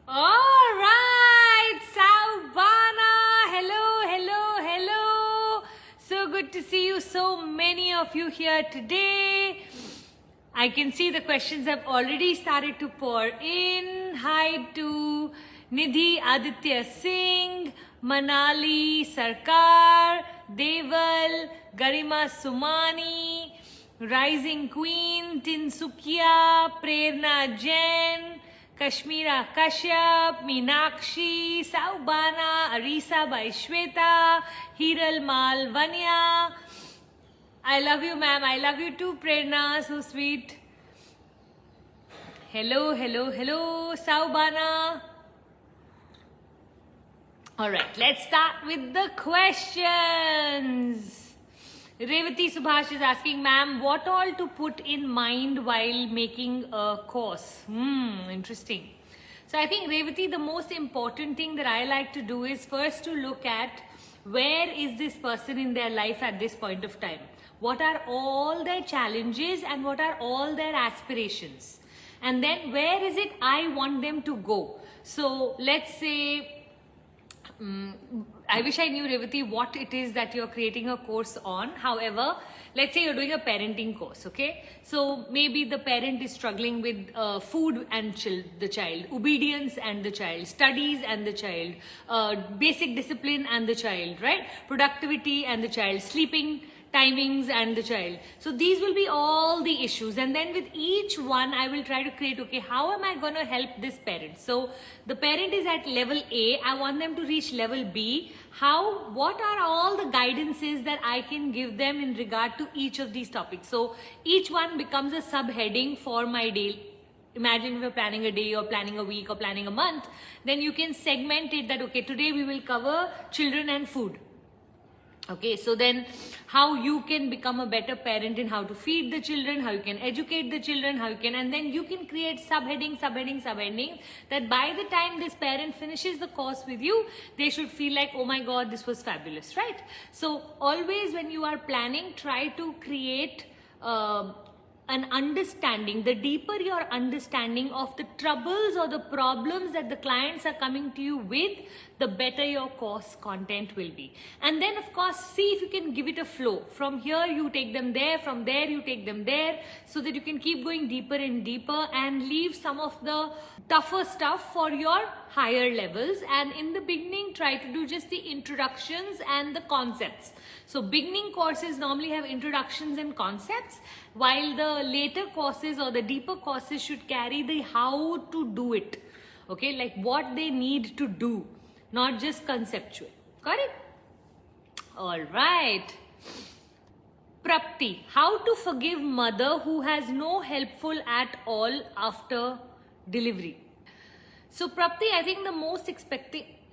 All right, Saubana. Hello, hello, hello. So good to see you. So many of you here today. I can see the questions have already started to pour in. Hi to Nidhi Aditya Singh, Manali Sarkar, Deval, Garima Sumani, Rising Queen, Tinsukia, Prerna Jain, Kashmira Kashyap, Meenakshi, Saubana, Arisa by Shweta, Hiral Mal Vanya. I love you, ma'am. I love you too, Prerna. So sweet. Hello, hello, hello, Saubana. All right, let's start with the questions. Revati Subhash is asking, ma'am, what all to put in mind while making a course? Interesting. So I think, Revati, the most important thing that I like to do is first to look at where is this person in their life at this point of time? What are all their challenges and what are all their aspirations? And then where is it I want them to go? So let's say, I wish I knew, Revati, what it is that you're creating a course on. However, let's say you're doing a parenting course, okay? So maybe the parent is struggling with food and the child, obedience and the child, studies and the child, basic discipline and the child, right? Productivity and the child, sleeping timings and the child. So these will be all the issues, and then with each one I will try to create, okay, how am I going to help this parent? So the parent is at level A, I want them to reach level B. What are all the guidances that I can give them in regard to each of these topics? So each one becomes a subheading for my day. Imagine if you're planning a day or planning a week or planning a month, then you can segment it that, okay, today we will cover children and food. Okay, so then how you can become a better parent in how to feed the children, how you can educate the children, and then you can create subheading, that by the time this parent finishes the course with you, they should feel like, oh my God, this was fabulous, right? So always when you are planning, try to create an understanding. The deeper your understanding of the troubles or the problems that the clients are coming to you with, the better your course content will be. And then of course, see if you can give it a flow. From here you take them there, from there you take them there, so that you can keep going deeper and deeper and leave some of the tougher stuff for your higher levels. And in the beginning, try to do just the introductions and the concepts. So beginning courses normally have introductions and concepts, while the later courses or the deeper courses should carry the how to do it. Okay, like what they need to do, not just conceptual. Got it? All right. Prapti, how to forgive mother who has no helpful at all after delivery? So Prapti, I think the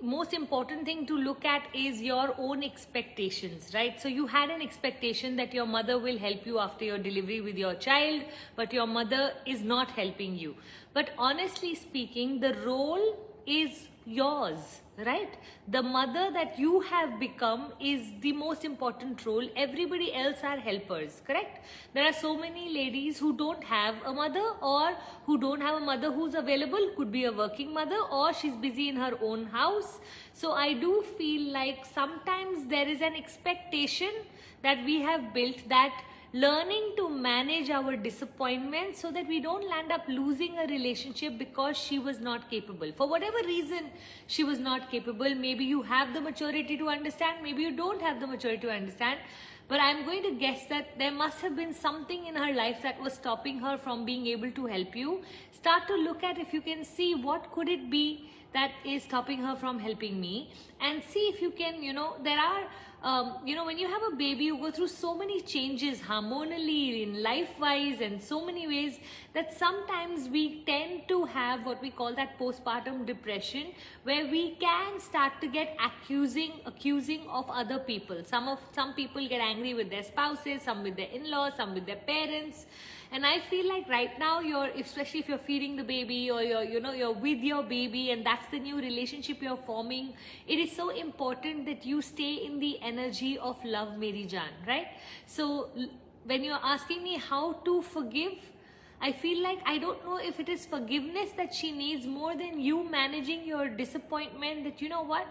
most important thing to look at is your own expectations, right? So you had an expectation that your mother will help you after your delivery with your child, but your mother is not helping you. But honestly speaking, the role is yours, right? The mother that you have become is the most important role. Everybody else are helpers, correct? There are so many ladies who don't have a mother, or who don't have a mother who's available, could be a working mother, or she's busy in her own house. So I do feel like sometimes there is an expectation that we have built, that learning to manage our disappointments so that we don't land up losing a relationship because she was not capable. For whatever reason she was not capable, maybe you have the maturity to understand, maybe you don't have the maturity to understand, but I'm going to guess that there must have been something in her life that was stopping her from being able to help you. Start to look at, if you can see, what could it be that is stopping her from helping me, and see if you can, there are when you have a baby, you go through so many changes hormonally, in life-wise, and so many ways, that sometimes we tend to have what we call that postpartum depression, where we can start to get accusing of other people. Some people get angry with their spouses, some with their in-laws, some with their parents. And I feel like right now, especially if you're feeding the baby, or you're with your baby, and that's the new relationship you're forming, it is so important that you stay in the energy of love, Meri Jaan, right? So when you're asking me how to forgive, I feel like I don't know if it is forgiveness that she needs more than you managing your disappointment, that you know what,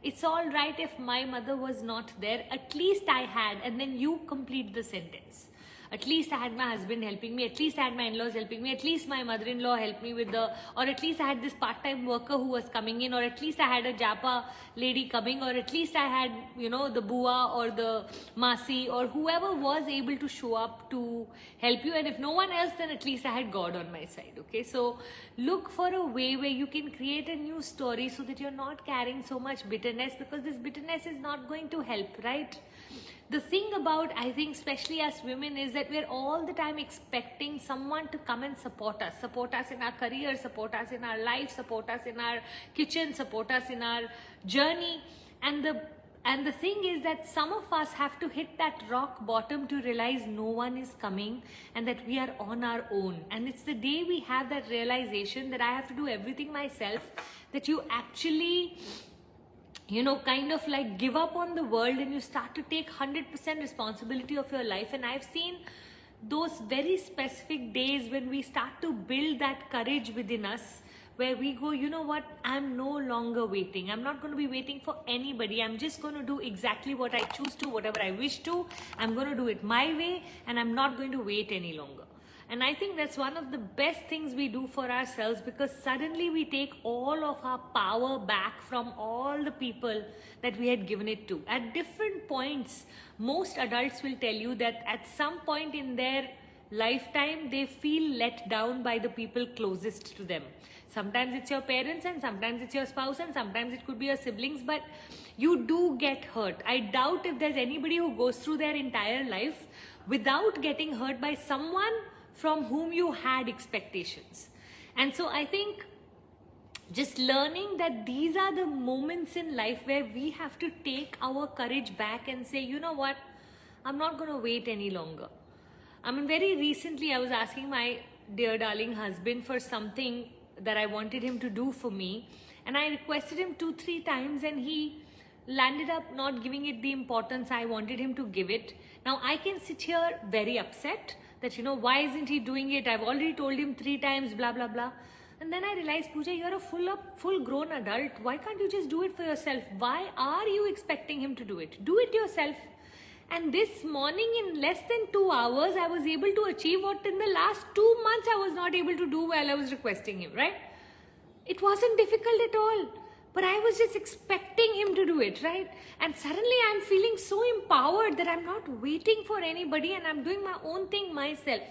it's all right if my mother was not there, at least I had, and then you complete the sentence. At least I had my husband helping me, at least I had my in-laws helping me, at least my mother-in-law helped me with the, or at least I had this part-time worker who was coming in, or at least I had a japa lady coming, or at least I had, you know, the bua or the masi or whoever was able to show up to help you. And if no one else, then at least I had God on my side. Okay, so look for a way where you can create a new story so that you're not carrying so much bitterness, because this bitterness is not going to help, right? The thing about, I think, especially as women, is that we're all the time expecting someone to come and support us in our career, support us in our life, support us in our kitchen, support us in our journey. And the thing is that some of us have to hit that rock bottom to realize no one is coming and that we are on our own. And it's the day we have that realization that I have to do everything myself, that you actually, you know, kind of like give up on the world and you start to take 100% responsibility of your life. And I've seen those very specific days when we start to build that courage within us, where we go, you know what, I'm no longer waiting. I'm not going to be waiting for anybody. I'm just going to do exactly what I choose to, whatever I wish to. I'm going to do it my way, and I'm not going to wait any longer. And I think that's one of the best things we do for ourselves, because suddenly we take all of our power back from all the people that we had given it to. At different points, most adults will tell you that at some point in their lifetime, they feel let down by the people closest to them. Sometimes it's your parents, and sometimes it's your spouse, and sometimes it could be your siblings, but you do get hurt. I doubt if there's anybody who goes through their entire life without getting hurt by someone from whom you had expectations. And so I think just learning that these are the moments in life where we have to take our courage back and say, you know what, I'm not going to wait any longer. I mean, very recently I was asking my dear darling husband for something that I wanted him to do for me, and I requested him 2-3 times, and he landed up not giving it the importance I wanted him to give it. Now I can sit here very upset that, you know, why isn't he doing it? I've already told him 3 times, blah, blah, blah. And then I realized, Puja, you're a full grown adult. Why can't you just do it for yourself? Why are you expecting him to do it? Do it yourself. And this morning, in less than 2 hours, I was able to achieve what in the last 2 months I was not able to do while I was requesting him, right? It wasn't difficult at all. But I was just expecting him to do it, right? And suddenly I'm feeling so empowered that I'm not waiting for anybody and I'm doing my own thing myself.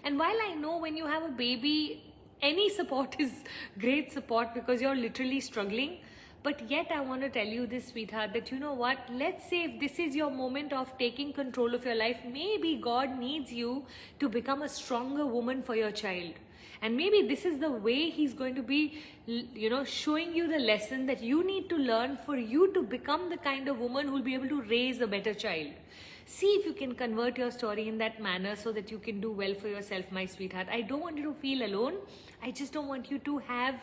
And while I know when you have a baby, any support is great support because you're literally struggling. But yet I want to tell you this, sweetheart, that you know what? Let's say if this is your moment of taking control of your life, maybe God needs you to become a stronger woman for your child. And maybe this is the way he's going to be, you know, showing you the lesson that you need to learn for you to become the kind of woman who will be able to raise a better child. See if you can convert your story in that manner so that you can do well for yourself, my sweetheart. I don't want you to feel alone. I just don't want you to have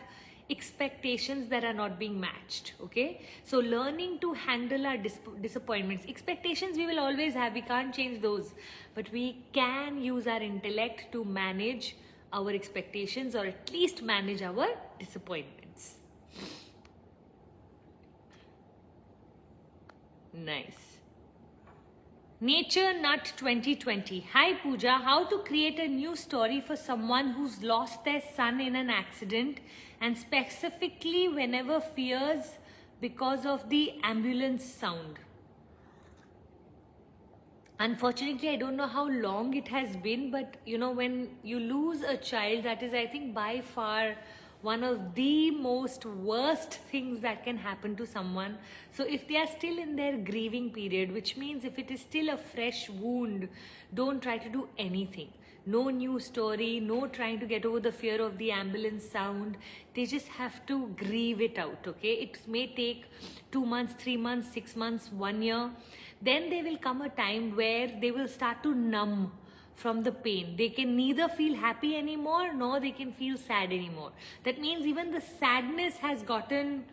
expectations that are not being matched. Okay, so learning to handle our disappointments. Expectations we will always have, we can't change those, but we can use our intellect to manage our expectations, or at least manage our disappointments. Nice. Nature Nut 2020. Hi Puja, how to create a new story for someone who's lost their son in an accident, and specifically whenever fears because of the ambulance sound. Unfortunately, I don't know how long it has been, but you know, when you lose a child, that is, I think, by far one of the most worst things that can happen to someone. So if they are still in their grieving period, which means if it is still a fresh wound, don't try to do anything. No new story, no trying to get over the fear of the ambulance sound. They just have to grieve it out, okay? It may take 2 months, 3 months, 6 months, 1 year. Then there will come a time where they will start to numb from the pain. They can neither feel happy anymore, nor they can feel sad anymore. That means even the sadness has gotten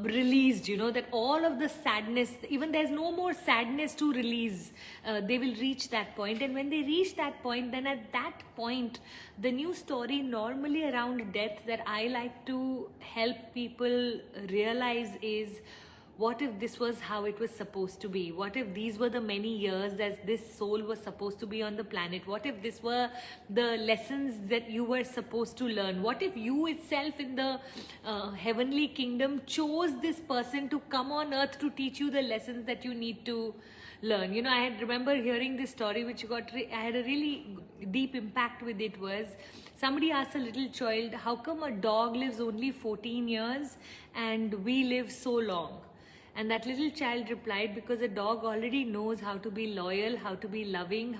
released, that all of the sadness, even there's no more sadness to release. They will reach that point, and when they reach that point, then at that point, the new story normally around death that I like to help people realize is, what if this was how it was supposed to be? What if these were the many years that this soul was supposed to be on the planet? What if this were the lessons that you were supposed to learn? What if you itself in the heavenly kingdom chose this person to come on earth to teach you the lessons that you need to learn? I had remember hearing this story which I had a really deep impact with it. Was somebody asked a little child, how come a dog lives only 14 years and we live so long? And that little child replied, because a dog already knows how to be loyal, how to be loving,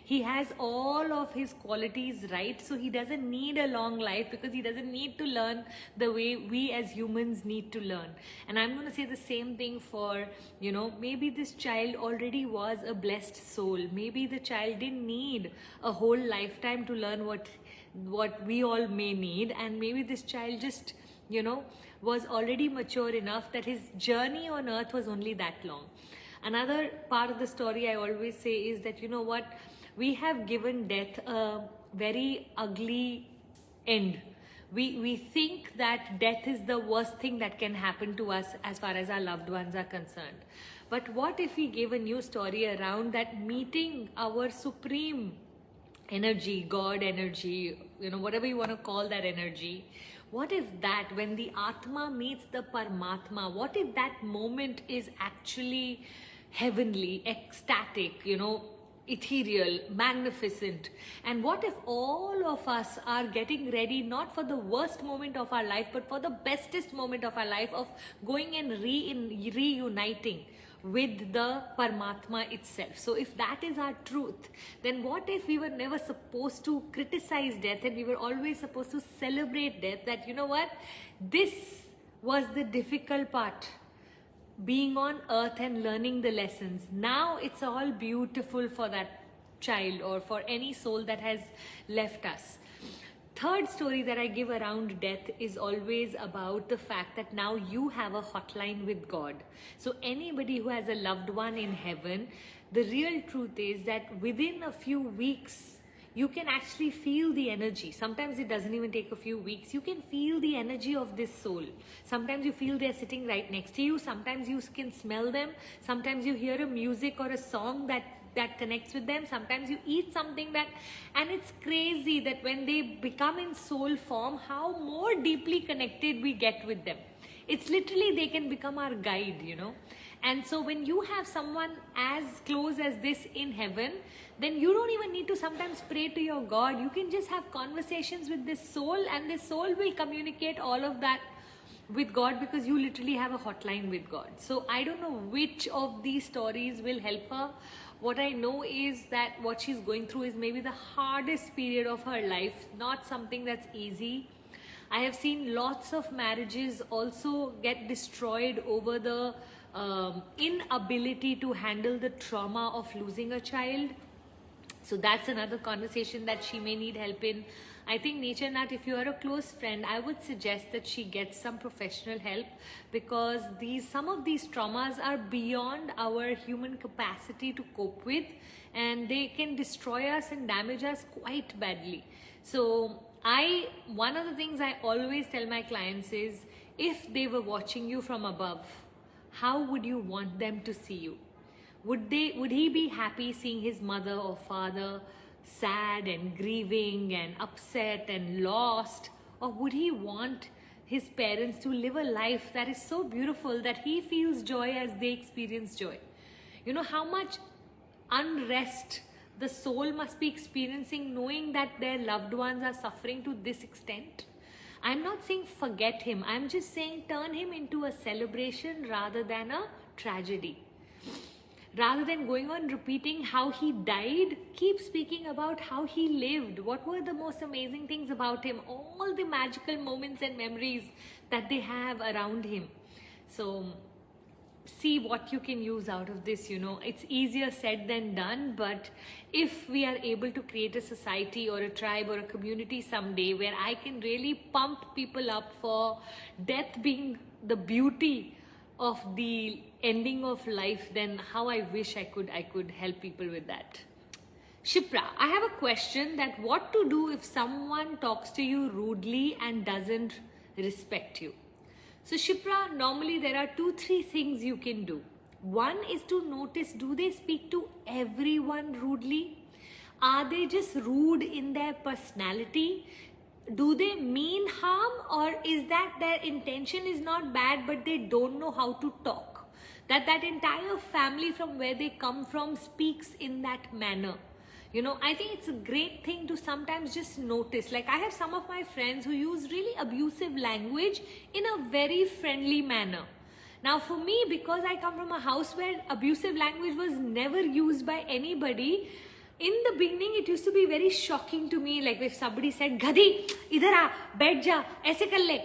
he has all of his qualities right, so he doesn't need a long life, because he doesn't need to learn the way we as humans need to learn. And I'm going to say the same thing for, maybe this child already was a blessed soul. Maybe the child didn't need a whole lifetime to learn what we all may need, and maybe this child just, was already mature enough that his journey on earth was only that long. Another part of the story I always say is that, we have given death a very ugly end. We think that death is the worst thing that can happen to us as far as our loved ones are concerned. But what if we gave a new story around that, meeting our supreme energy, God energy, whatever you want to call that energy? What if that, when the Atma meets the Paramatma, what if that moment is actually heavenly, ecstatic, ethereal, magnificent? And what if all of us are getting ready not for the worst moment of our life, but for the bestest moment of our life, of going and reuniting with the Paramatma itself? So if that is our truth, then what if we were never supposed to criticize death, and we were always supposed to celebrate death? That, this was the difficult part, being on earth and learning the lessons. Now it's all beautiful for that child or for any soul that has left us. Third story that I give around death is always about the fact that now you have a hotline with God. So anybody who has a loved one in heaven, the real truth is that within a few weeks, you can actually feel the energy. Sometimes it doesn't even take a few weeks. You can feel the energy of this soul. Sometimes you feel they're sitting right next to you. Sometimes you can smell them. Sometimes you hear a music or a song that connects with them. Sometimes you eat something and it's crazy that when they become in soul form, how more deeply connected we get with them. It's literally, they can become our guide, And so when you have someone as close as this in heaven, then you don't even need to sometimes pray to your God. You can just have conversations with this soul, and this soul will communicate all of that with God, because you literally have a hotline with God. So I don't know which of these stories will help her. What I know is that what she's going through is maybe the hardest period of her life, not something that's easy. I have seen lots of marriages also get destroyed over the inability to handle the trauma of losing a child. So that's another conversation that she may need help in. I think, Nature Nat, if you are a close friend, I would suggest that she gets some professional help, because some of these traumas are beyond our human capacity to cope with, and they can destroy us and damage us quite badly. So one of the things I always tell my clients is, if they were watching you from above, how would you want them to see you? Would he be happy seeing his mother or father sad and grieving and upset and lost? Or would he want his parents to live a life that is so beautiful that he feels joy as they experience joy? How much unrest the soul must be experiencing knowing that their loved ones are suffering to this extent. I'm not saying forget him. I'm just saying turn him into a celebration rather than a tragedy. Rather than going on repeating how he died, keep speaking about how he lived. What were the most amazing things about him? All the magical moments and memories that they have around him. So see what you can use out of this. It's easier said than done, but if we are able to create a society or a tribe or a community someday where I can really pump people up for death being the beauty of the ending of life, then how I wish I could help people with that. Shipra, I have a question that what to do if someone talks to you rudely and doesn't respect you. So Shipra, normally there are 2-3 things you can do. One is to notice, do they speak to everyone rudely? Are they just rude in their personality? Do they mean harm, or is that their intention is not bad but they don't know how to talk? That entire family from where they come from speaks in that manner. I think it's a great thing to sometimes just notice. Like I have some of my friends who use really abusive language in a very friendly manner. Now for me, because I come from a house where abusive language was never used by anybody, in the beginning it used to be very shocking to me. Like if somebody said, Gadhi, idhar aa, baith ja, aise kar le,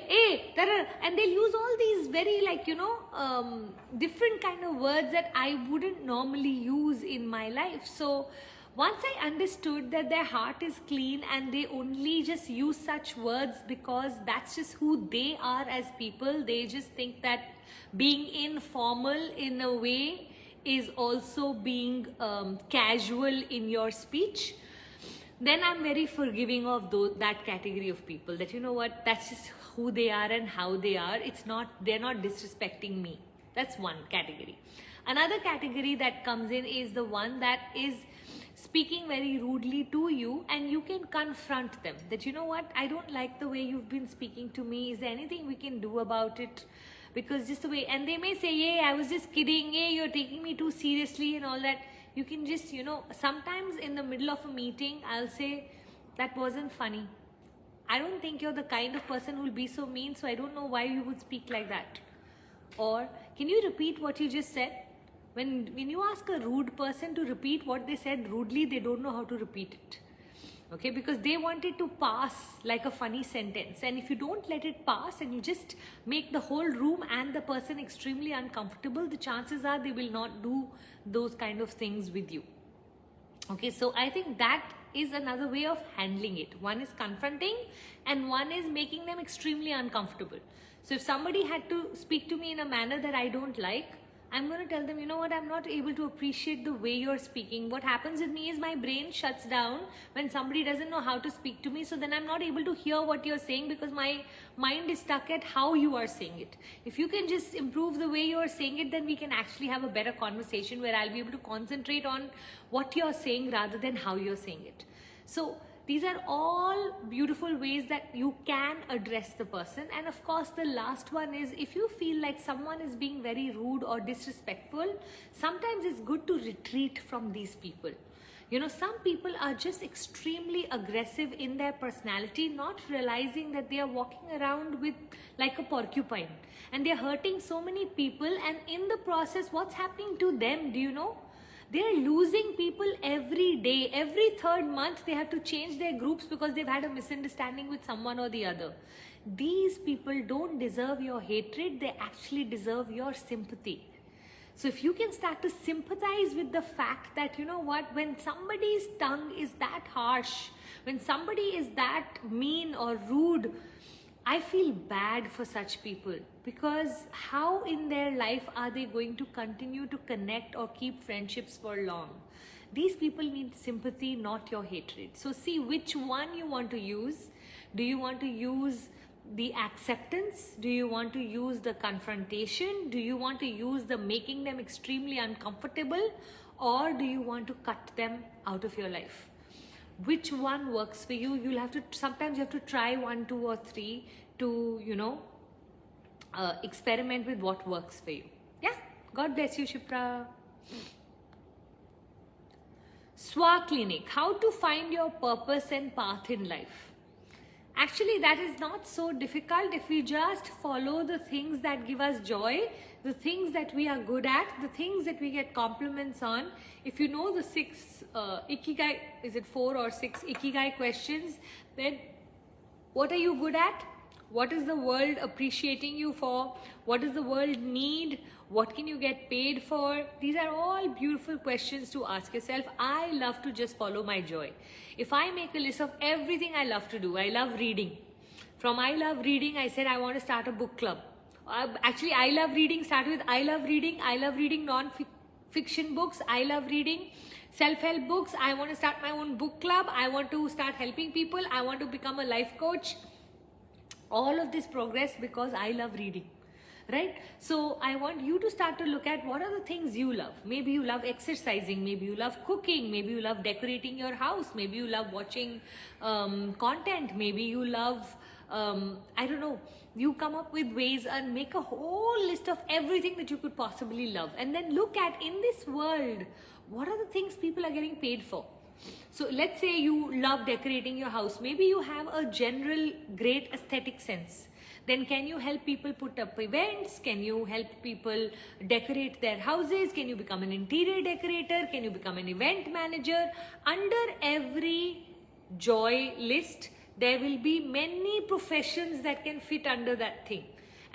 and they'll use all these very different kind of words that I wouldn't normally use in my life. So once I understood that their heart is clean and they only just use such words because that's just who they are as people, they just think that being informal in a way is also being casual in your speech, then I'm very forgiving of that category of people. That that's just who they are and how they are. They're not disrespecting me. That's one category. Another category that comes in is the one that is speaking very rudely to you, and you can confront them that I don't like the way you've been speaking to me. Is there anything we can do about it? Because just the way, and they may say, yeah, I was just kidding, yeah, you're taking me too seriously and all that. You can just sometimes in the middle of a meeting I'll say, that wasn't funny. I don't think you're the kind of person who'll be so mean, so I don't know why you would speak like that. Or can you repeat what you just said? When you ask a rude person to repeat what they said rudely, they don't know how to repeat it. Okay, because they want it to pass like a funny sentence. And if you don't let it pass and you just make the whole room and the person extremely uncomfortable, the chances are they will not do those kind of things with you. Okay, so I think that is another way of handling it. One is confronting and one is making them extremely uncomfortable. So if somebody had to speak to me in a manner that I don't like, I'm going to tell them, I'm not able to appreciate the way you're speaking. What happens with me is my brain shuts down when somebody doesn't know how to speak to me. So then I'm not able to hear what you're saying because my mind is stuck at how you are saying it. If you can just improve the way you're saying it, then we can actually have a better conversation where I'll be able to concentrate on what you're saying rather than how you're saying it. So these are all beautiful ways that you can address the person. And of course, the last one is, if you feel like someone is being very rude or disrespectful, sometimes it's good to retreat from these people. Some people are just extremely aggressive in their personality, not realizing that they are walking around with like a porcupine and they're hurting so many people. And in the process, what's happening to them, do you know? They're losing people every day. Every third month, they have to change their groups because they've had a misunderstanding with someone or the other. These people don't deserve your hatred. They actually deserve your sympathy. So if you can start to sympathize with the fact that, when somebody's tongue is that harsh, when somebody is that mean or rude, I feel bad for such people, because how in their life are they going to continue to connect or keep friendships for long? These people need sympathy, not your hatred. So see which one you want to use. Do you want to use the acceptance? Do you want to use the confrontation? Do you want to use the making them extremely uncomfortable? Or do you want to cut them out of your life? Which one works for you? Sometimes you have to try 1, 2 or 3 to, experiment with what works for you. Yeah. God bless you, Shipra. Swa Clinic, how to find your purpose and path in life. Actually, that is not so difficult if we just follow the things that give us joy, the things that we are good at, the things that we get compliments on. If you know the 6 Ikigai, is it 4 or 6 Ikigai questions, then what are you good at? What is the world appreciating you for? What does the world need? What can you get paid for? These are all beautiful questions to ask yourself. I love to just follow my joy. If I make a list of everything I love to do, I love reading. From I love reading, I said I want to start a book club. Actually, I love reading started with I love reading. I love reading non-fiction books. I love reading self-help books. I want to start my own book club. I want to start helping people. I want to become a life coach. All of this progress because I love reading, right? So I want you to start to look at what are the things you love. Maybe you love exercising, maybe you love cooking, maybe you love decorating your house, maybe you love watching content, maybe you love, I don't know, you come up with ways and make a whole list of everything that you could possibly love. And then look at, in this world, what are the things people are getting paid for? So let's say you love decorating your house. Maybe you have a general great aesthetic sense. Then can you help people put up events? Can you help people decorate their houses? Can you become an interior decorator? Can you become an event manager? Under every joy list, there will be many professions that can fit under that thing.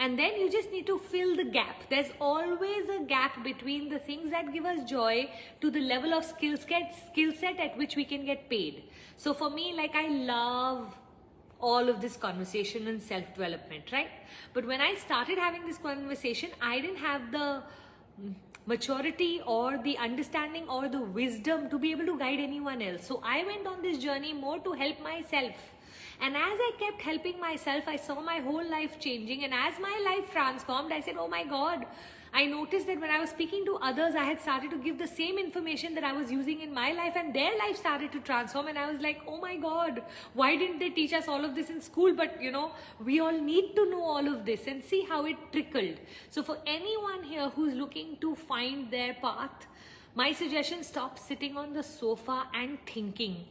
And then you just need to fill the gap. There's always a gap between the things that give us joy to the level of skill set at which we can get paid. So for me, like, I love all of this conversation and self-development, right? But when I started having this conversation, I didn't have the maturity or the understanding or the wisdom to be able to guide anyone else. So I went on this journey more to help myself. And as I kept helping myself, I saw my whole life changing. And as my life transformed, I said, oh my God, I noticed that when I was speaking to others, I had started to give the same information that I was using in my life, and their life started to transform. And I was like, oh my God, why didn't they teach us all of this in school? But you know, we all need to know all of this, and see how it trickled. So for anyone here who's looking to find their path, my suggestion, stop sitting on the sofa and thinking,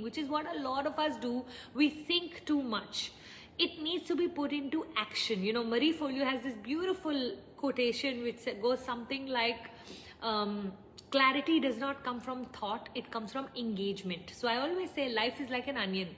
which is what a lot of us do. We think too much. It needs to be put into action. You know, Marie Forleo has this beautiful quotation which goes something like, clarity does not come from thought, it comes from engagement. So I always say life is like an onion.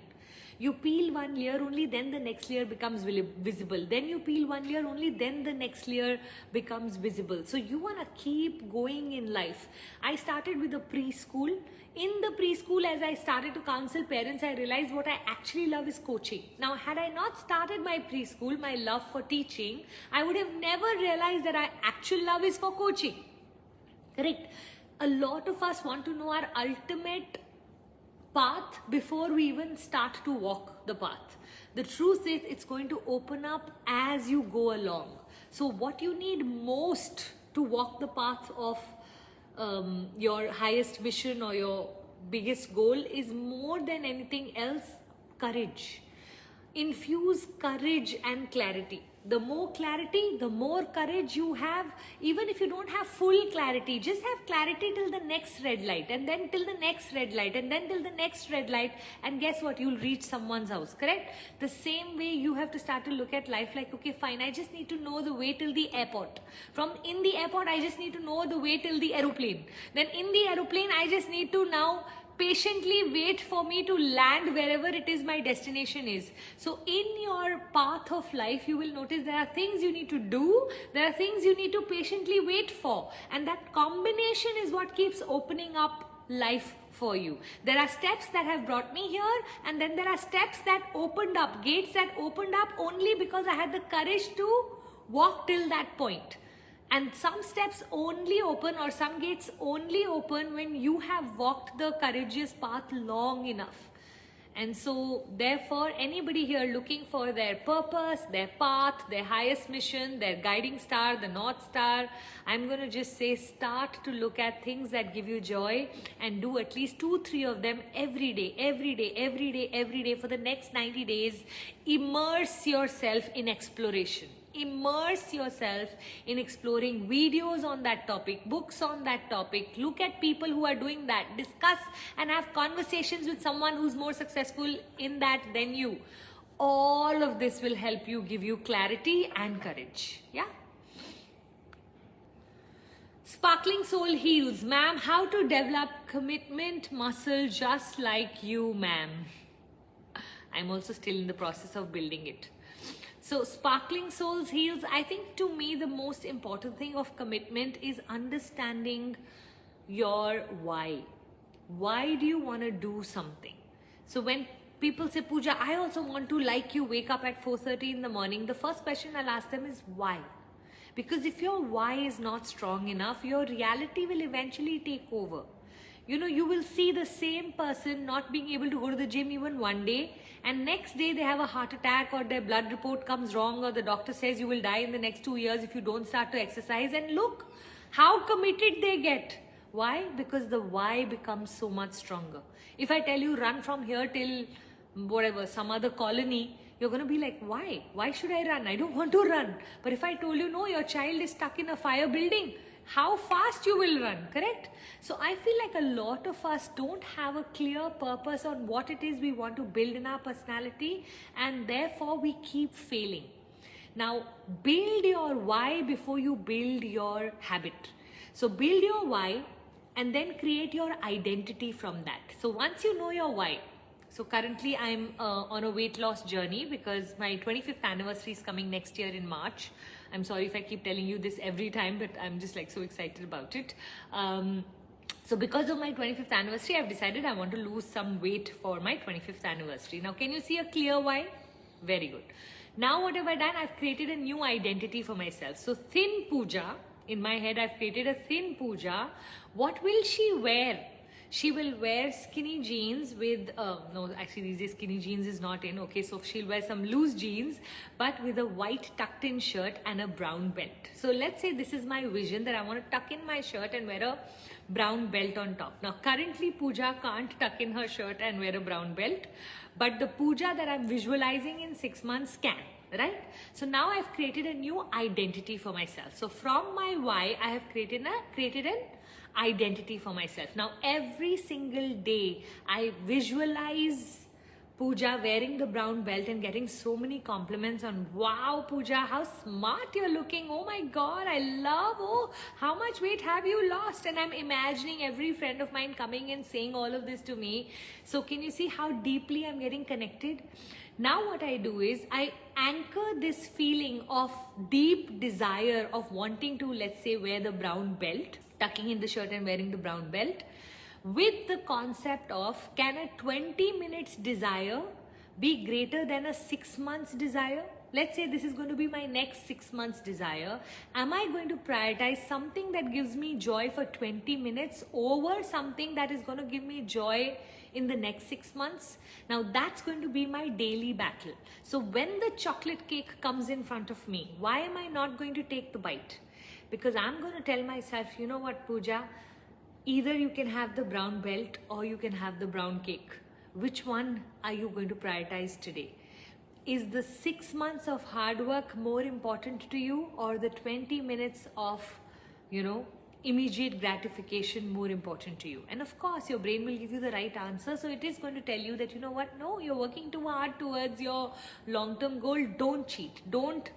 You peel one layer only, then the next layer becomes visible. Then you peel one layer only, then the next layer becomes visible. So you want to keep going in life. I started with a preschool. In the preschool, as I started to counsel parents, I realized what I actually love is coaching. Now, had I not started my preschool, my love for teaching, I would have never realized that our actual love is for coaching. Correct? A lot of us want to know our ultimate path before we even start to walk the path. The truth is, it's going to open up as you go along. So what you need most to walk the path of your highest vision or your biggest goal is, more than anything else, courage. Infuse courage and clarity. The more clarity, the more courage you have. Even if you don't have full clarity, just have clarity till the next red light, and then till the next red light, and then till the next red light, and guess what? You'll reach someone's house, correct? The same way you have to start to look at life like, okay, fine, I just need to know the way till the airport. From in the airport, I just need to know the way till the aeroplane. Then in the aeroplane, I just need to now patiently wait for me to land wherever it is my destination is. So in your path of life, you will notice there are things you need to do, there are things you need to patiently wait for, and that combination is what keeps opening up life for you. There are steps that have brought me here, and then there are steps that opened up, gates that opened up only because I had the courage to walk till that point. And some steps only open, or some gates only open, when you have walked the courageous path long enough. And so therefore, anybody here looking for their purpose, their path, their highest mission, their guiding star, the North Star, I'm going to just say, start to look at things that give you joy and do at least 2-3 of them every day for the next 90 days. Immerse yourself in exploration. Immerse yourself in exploring videos on that topic, books on that topic. Look at people who are doing that. Discuss and have conversations with someone who's more successful in that than you. All of this will help you, give you clarity and courage. Yeah. Sparkling Soul Heals. Ma'am, how to develop commitment muscle just like you, ma'am? I'm also still in the process of building it. So Sparkling Souls Heals, I think to me the most important thing of commitment is understanding your why. Why do you want to do something? So when people say, Puja, I also want to, like you, wake up at 4:30 in the morning, the first question I'll ask them is why? Because if your why is not strong enough, your reality will eventually take over. You know, you will see the same person not being able to go to the gym even one day, and next day they have a heart attack, or their blood report comes wrong, or the doctor says you will die in the next 2 years if you don't start to exercise. And look how committed they get. Why? Because the why becomes so much stronger. If I tell you run from here till whatever, some other colony, you're going to be like, why? Why should I run? I don't want to run. But if I told you, no, your child is stuck in a fire building, how fast you will run, correct? So I feel like a lot of us don't have a clear purpose on what it is we want to build in our personality, and therefore we keep failing. Now, build your why before you build your habit. So build your why and then create your identity from that. So once you know your why, so currently I'm on a weight loss journey because my 25th anniversary is coming next year in March. I'm sorry if I keep telling you this every time, but I'm just like so excited about it. So because of my 25th anniversary, I've decided I want to lose some weight for my 25th anniversary. Now, can you see a clear why? Very good. Now what have I done? I've created a new identity for myself. So Thin Puja, in my head I've created a Thin Puja. What will she wear? She will wear skinny jeans with, no, actually these days skinny jeans is not in, okay, so she'll wear some loose jeans, but with a white tucked in shirt and a brown belt. So let's say this is my vision, that I want to tuck in my shirt and wear a brown belt on top. Now currently Puja can't tuck in her shirt and wear a brown belt, but the Puja that I'm visualizing in 6 months can. Right? So now I've created a new identity for myself. So from my why, I have created an identity for myself. Now every single day I visualize Puja wearing the brown belt and getting so many compliments on, wow Puja, how smart you're looking, oh my god, I love, oh how much weight have you lost? And I'm imagining every friend of mine coming and saying all of this to me. So can you see how deeply I'm getting connected? Now what I do is I anchor this feeling of deep desire of wanting to, let's say, wear the brown belt, tucking in the shirt and wearing the brown belt, with the concept of, can a 20 minutes desire be greater than a 6 months desire? Let's say this is going to be my next 6 months desire. Am I going to prioritize something that gives me joy for 20 minutes over something that is going to give me joy in the next 6 months? Now that's going to be my daily battle. So when the chocolate cake comes in front of me, why am I not going to take the bite? Because I'm going to tell myself, you know what, Puja, either you can have the brown belt or you can have the brown cake. Which one are you going to prioritize today? Is the 6 months of hard work more important to you, or the 20 minutes of, immediate gratification more important to you? And of course, your brain will give you the right answer. So it is going to tell you that, you know what, no, you're working too hard towards your long-term goal. Don't cheat. Don't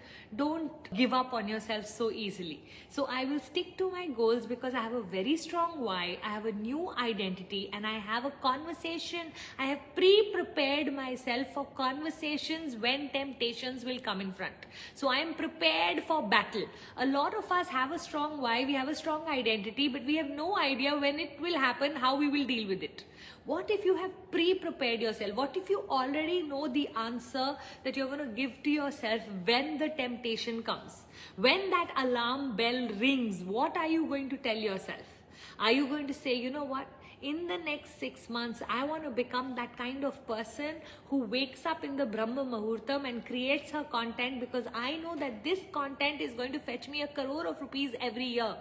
give up on yourself so easily. So I will stick to my goals because I have a very strong why. I have a new identity and I have a conversation. I have pre-prepared myself for conversations when temptations will come in front. So I am prepared for battle. A lot of us have a strong why. We have a strong identity, but we have no idea when it will happen, how we will deal with it. What if you have pre-prepared yourself? What if you already know the answer that you're going to give to yourself when the temptation comes? When that alarm bell rings, what are you going to tell yourself? Are you going to say, you know what? In the next 6 months, I want to become that kind of person who wakes up in the Brahma Muhurtam and creates her content, because I know that this content is going to fetch me 1 crore of rupees every year.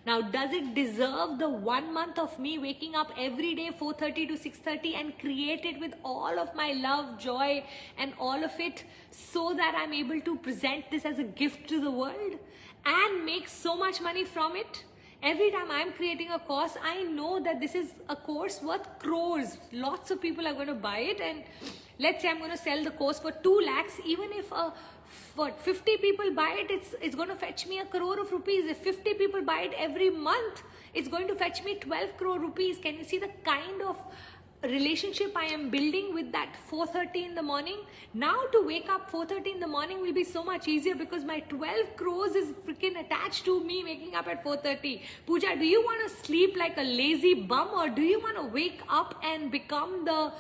Now, does it deserve the 1 month of me waking up every day 4:30 to 6:30 and create it with all of my love, joy and all of it, so that I'm able to present this as a gift to the world and make so much money from it? Every time I'm creating a course, I know that this is a course worth crores. Lots of people are going to buy it, and let's say I'm going to sell the course for 2 lakhs. Even if 50 people buy it, it's going to fetch me 1 crore of rupees. If 50 people buy it every month, it's going to fetch me 12 crore rupees. Can you see the kind of relationship I am building with that 4:30 in the morning, now to wake up 4:30 in the morning will be so much easier because my 12 crores is freaking attached to me waking up at 4:30. Pooja, do you want to sleep like a lazy bum, or do you want to wake up and become the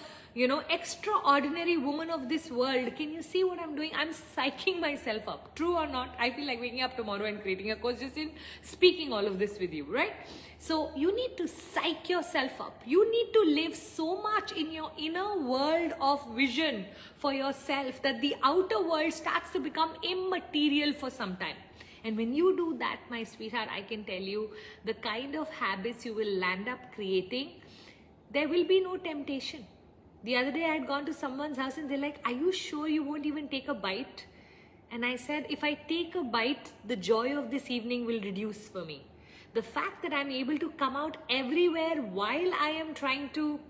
extraordinary woman of this world? Can you see what I'm doing? I'm psyching myself up. True or not? I feel like waking up tomorrow and creating a course just in speaking all of this with you, right? So you need to psych yourself up. You need to live so much in your inner world of vision for yourself that the outer world starts to become immaterial for some time. And when you do that, my sweetheart, I can tell you the kind of habits you will land up creating, there will be no temptation. The other day I had gone to someone's house and they're like, are you sure you won't even take a bite? And I said, if I take a bite, the joy of this evening will reduce for me. The fact that I'm able to come out everywhere while I am trying to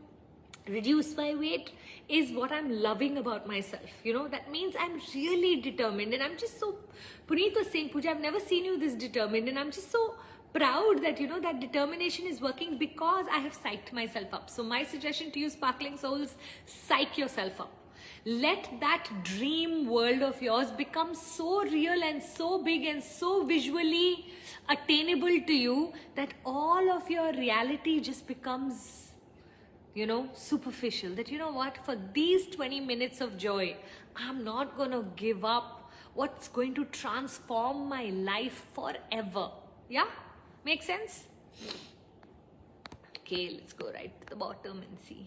reduce my weight is what I'm loving about myself. That means I'm really determined, and I'm just so, Puneet was saying, Pooja, I've never seen you this determined, and I'm just so proud that that determination is working because I have psyched myself up. So my suggestion to you, sparkling souls, psych yourself up. Let that dream world of yours become so real and so big and so visually attainable to you that all of your reality just becomes superficial. That what, for these 20 minutes of joy, I'm not gonna give up what's going to transform my life forever. Yeah? Make sense? Okay, let's go right to the bottom and see.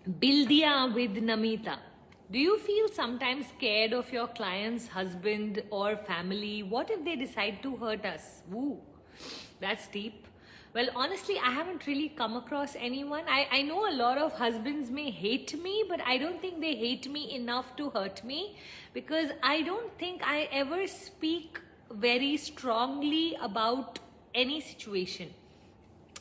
Bildia with Namita. Do you feel sometimes scared of your client's husband or family? What if they decide to hurt us? Ooh, that's deep. Well, honestly, I haven't really come across anyone. I know a lot of husbands may hate me, but I don't think they hate me enough to hurt me, because I don't think I ever speak very strongly about any situation.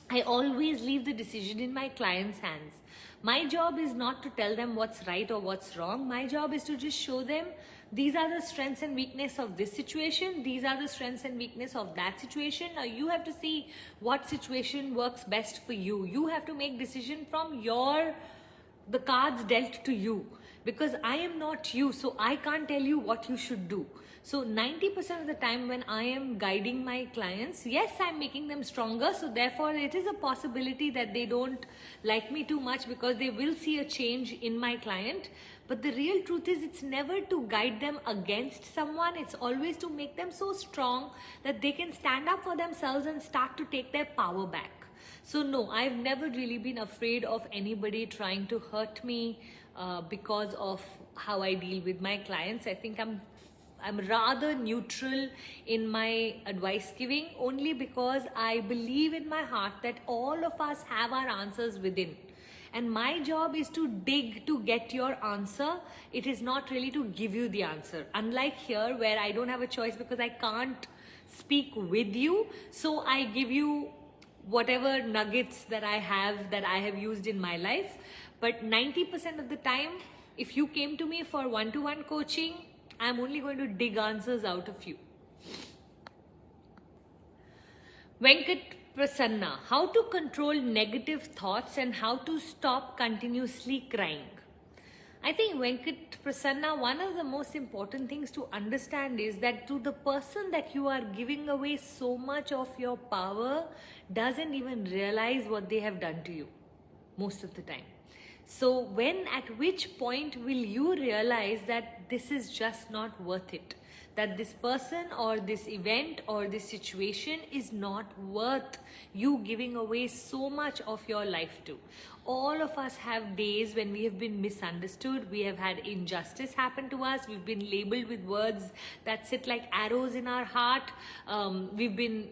I always leave the decision in my client's hands. My job is not to tell them what's right or what's wrong. My job is to just show them these are the strengths and weakness of this situation. These are the strengths and weakness of that situation. Now you have to see what situation works best for you. You have to make decision from the cards dealt to you, because I am not you, so I can't tell you what you should do. So 90% of the time when I am guiding my clients, yes, I'm making them stronger. So therefore it is a possibility that they don't like me too much, because they will see a change in my client. But the real truth is, it's never to guide them against someone. It's always to make them so strong that they can stand up for themselves and start to take their power back. So no, I've never really been afraid of anybody trying to hurt me because of how I deal with my clients. I think I'm rather neutral in my advice giving, only because I believe in my heart that all of us have our answers within. And my job is to dig to get your answer. It is not really to give you the answer. Unlike here, where I don't have a choice because I can't speak with you. So I give you whatever nuggets that I have used in my life. But 90% of the time, if you came to me for one-to-one coaching, I'm only going to dig answers out of you. Venkat Prasanna, how to control negative thoughts and how to stop continuously crying. I think, Venkat Prasanna, one of the most important things to understand is that to the person that you are giving away so much of your power doesn't even realize what they have done to you most of the time. So at which point will you realize that this is just not worth it? That this person or this event or this situation is not worth you giving away so much of your life to. All of us have days when we have been misunderstood, we have had injustice happen to us, we've been labeled with words that sit like arrows in our heart, we've been,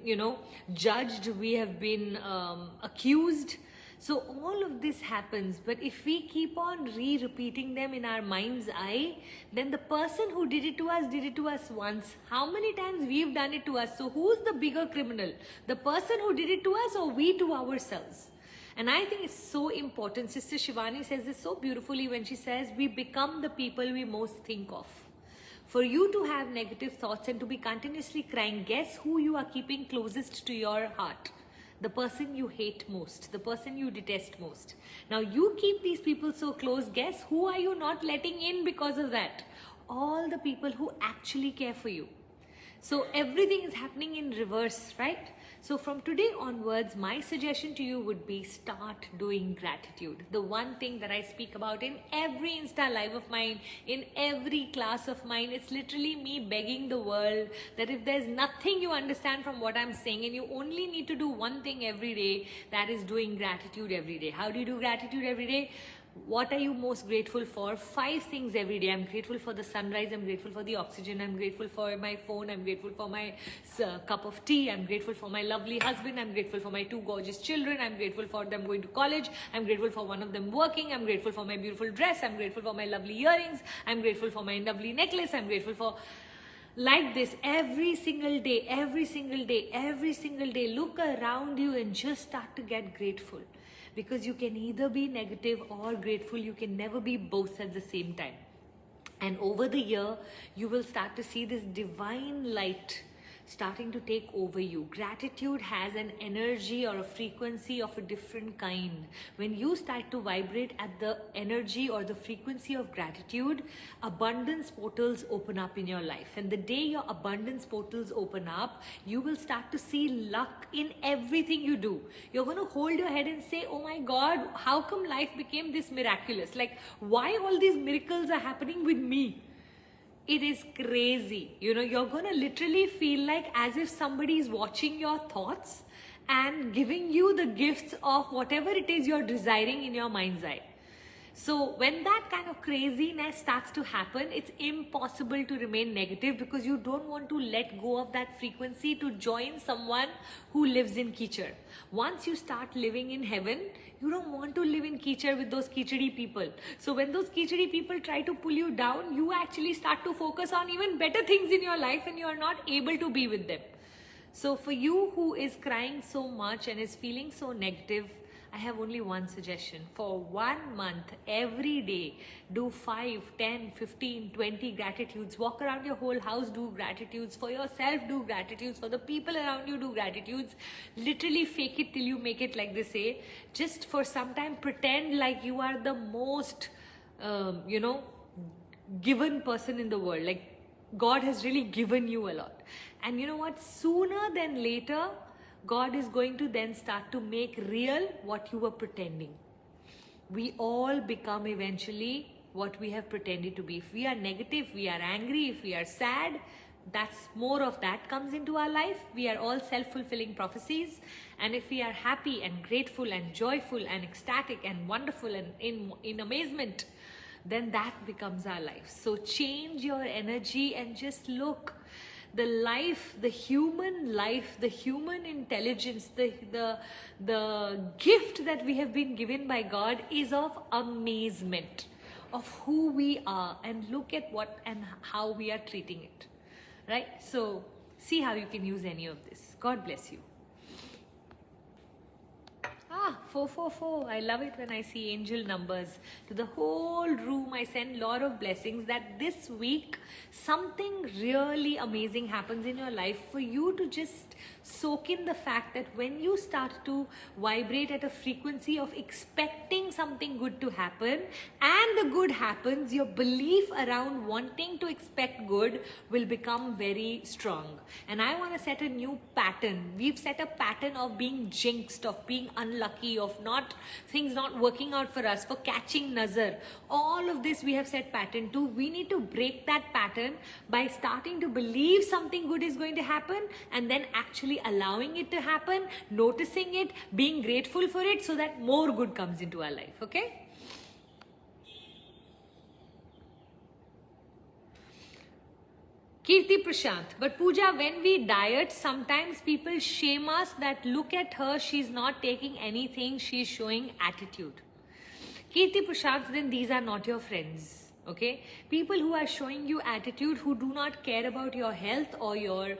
judged, we have been accused. So all of this happens, but if we keep on repeating them in our mind's eye, then the person who did it to us once. How many times we've done it to us? So who's the bigger criminal? The person who did it to us, or we to ourselves? And I think it's so important. Sister Shivani says this so beautifully when she says, we become the people we most think of. For you to have negative thoughts and to be continuously crying, guess who you are keeping closest to your heart? The person you hate most, the person you detest most. Now you keep these people so close, guess who are you not letting in because of that? All the people who actually care for you. So everything is happening in reverse, right? So from today onwards, my suggestion to you would be start doing gratitude. The one thing that I speak about in every Insta live of mine, in every class of mine, it's literally me begging the world that if there's nothing you understand from what I'm saying and you only need to do one thing every day, that is doing gratitude every day. How do you do gratitude every day? What are you most grateful for? 5 things every day. I'm grateful for the sunrise. I'm grateful for the oxygen. I'm grateful for my phone. I'm grateful for my cup of tea. I'm grateful for my lovely husband. I'm grateful for my 2 gorgeous children. I'm grateful for them going to college. I'm grateful for one of them working. I'm grateful for my beautiful dress. I'm grateful for my lovely earrings. I'm grateful for my lovely necklace. I'm grateful for... Like this, every single day, every single day, every single day, look around you and just start to get grateful. Because you can either be negative or grateful. You can never be both at the same time. And over the year, you will start to see this divine light starting to take over you. Gratitude has an energy or a frequency of a different kind. When you start to vibrate at the energy or the frequency of gratitude, abundance portals open up in your life. And the day your abundance portals open up, you will start to see luck in everything you do. You're going to hold your head and say, oh my God, how come life became this miraculous? Like, why all these miracles are happening with me? It is crazy. You know, you're going to literally feel like as if somebody is watching your thoughts and giving you the gifts of whatever it is you're desiring in your mind's eye. So when that kind of craziness starts to happen, it's impossible to remain negative because you don't want to let go of that frequency to join someone who lives in Kichad. Once you start living in heaven, you don't want to live in Kichad with those Kichadi people. So when those Kichadi people try to pull you down, you actually start to focus on even better things in your life and you are not able to be with them. So for you who is crying so much and is feeling so negative, I have only one suggestion. For 1 month, every day, do 5, 10, 15, 20 gratitudes. Walk around your whole house, do gratitudes. For yourself, do gratitudes. For the people around you, do gratitudes. Literally fake it till you make it, like they say. Just for some time, pretend like you are the most, given person in the world. Like, God has really given you a lot. And you know what? Sooner than later, God is going to then start to make real what you were pretending. We all become eventually what we have pretended to be. If we are negative, we are angry, if we are sad, that's more of that comes into our life. We are all self-fulfilling prophecies. And if we are happy and grateful and joyful and ecstatic and wonderful and in amazement, then that becomes our life. So change your energy and just look. The life, the human life, the human intelligence, the gift that we have been given by God is of amazement of who we are, and look at what and how we are treating it, right? So see how you can use any of this. God bless you. 444. I love it when I see angel numbers. To the whole room, I send lot of blessings that this week something really amazing happens in your life for you to just soak in the fact that when you start to vibrate at a frequency of expecting something good to happen and the good happens, your belief around wanting to expect good will become very strong. And I want to set a new pattern. We've set a pattern of being jinxed, of being unlucky, of things not working out for us, for catching nazar. All of this we have set pattern to. We need to break that pattern by starting to believe something good is going to happen and then actually allowing it to happen, noticing it, being grateful for it so that more good comes into our life. Okay? Kirti Prashant, but Puja, when we diet, sometimes people shame us that look at her, she's not taking anything, she's showing attitude. Kirti Prashant, then these are not your friends, okay? People who are showing you attitude, who do not care about your health or your